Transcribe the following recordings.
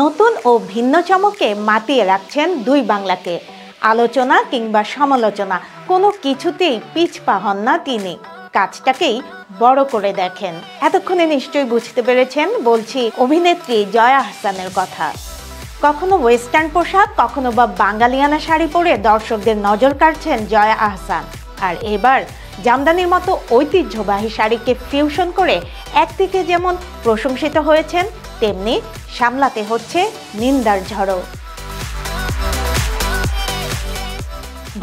নতুন ও ভিন্ন চমকে মাতিয়ে রাখছেন দুই বাংলাকে। আলোচনা কিংবা সমালোচনা কোনো কিছুতেই পিছপা হন না তিনি, কাজটাকেই বড় করে দেখেন। এতক্ষণে নিশ্চয়ই বুঝতে পেরেছেন বলছি অভিনেত্রী জয়া আহসানের কথা। কখনো ওয়েস্টার্ন পোশাক, কখনো বা বাঙালিয়ানা শাড়ি পরে দর্শকদের নজর কাড়ছেন জয়া আহসান। আর এবার জামদানির মতো ঐতিহ্যবাহী শাড়িকে ফিউশন করে একদিকে যেমন প্রশংসিত হয়েছেন, তেমনি সামলাতে হচ্ছে নিন্দার ঝড়ও।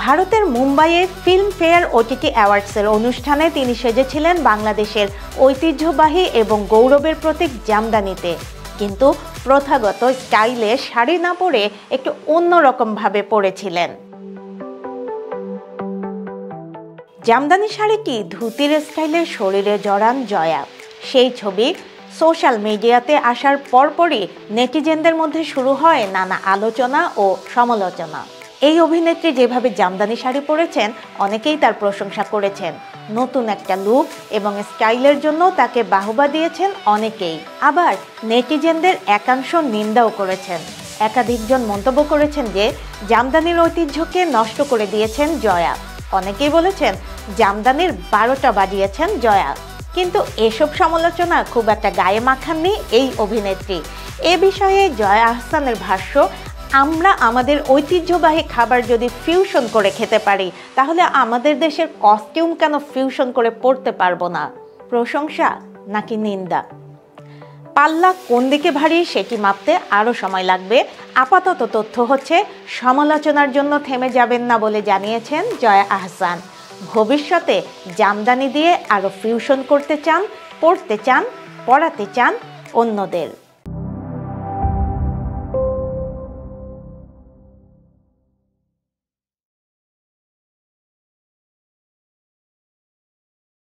ভারতের মুম্বাইয়ে ফিল্মফেয়ার ওটিটি অ্যাওয়ার্ডসের অনুষ্ঠানে তিনি সেজেছিলেন বাংলাদেশের ঐতিহ্যবাহী এবং গৌরবের প্রতীক জামদানিতে, কিন্তু প্রথাগত স্টাইলে শাড়ি না পরে একটু অন্যরকমভাবে পরেছিলেন। জামদানি শাড়িটি ধুতির স্টাইলে শরীরে জড়ান জয়া। সেই ছবি সোশ্যাল মিডিয়াতে আসার পরপরই নেটিজেনদের মধ্যে শুরু হয় নানা আলোচনা ও সমালোচনা। এই অভিনেত্রী যেভাবে জামদানি শাড়ি পরেছেন, অনেকেই তার প্রশংসা করেছেন। নতুন একটা লুক এবং স্টাইলের জন্য তাকে বাহবা দিয়েছেন অনেকেই, আবার নেটিজেনদের একাংশ নিন্দাও করেছেন। একাধিকজন মন্তব্য করেছেন যে জামদানির ঐতিহ্যকে নষ্ট করে দিয়েছেন জয়া। অনেকেই বলেছেন জামদানির 12টা বাজিয়েছেন জয়া। কিন্তু এসব সমালোচনা খুব একটা গায়ে মাখাননি এই অভিনেত্রী। এ বিষয়ে জয়া আহসানের ভাষ্য, আমরা আমাদের ঐতিহ্যবাহী খাবার যদি ফিউশন করে খেতে পারি, তাহলে আমাদের দেশের কস্টিউম কেন ফিউশন করে পরতে পারবো না? প্রশংসা নাকি নিন্দা? পাল্লা কোন দিকে ভারী সেটি মাপতে আরও সময় লাগবে। আপাতত তথ্য হচ্ছে সমালোচনার জন্য থেমে যাবেন না বলে জানিয়েছেন জয়া আহসান। ভবিষ্যতে জামদানি দিয়ে আরও ফিউশন করতে চান, পড়তে চান, পড়াতে চান অন্যদের।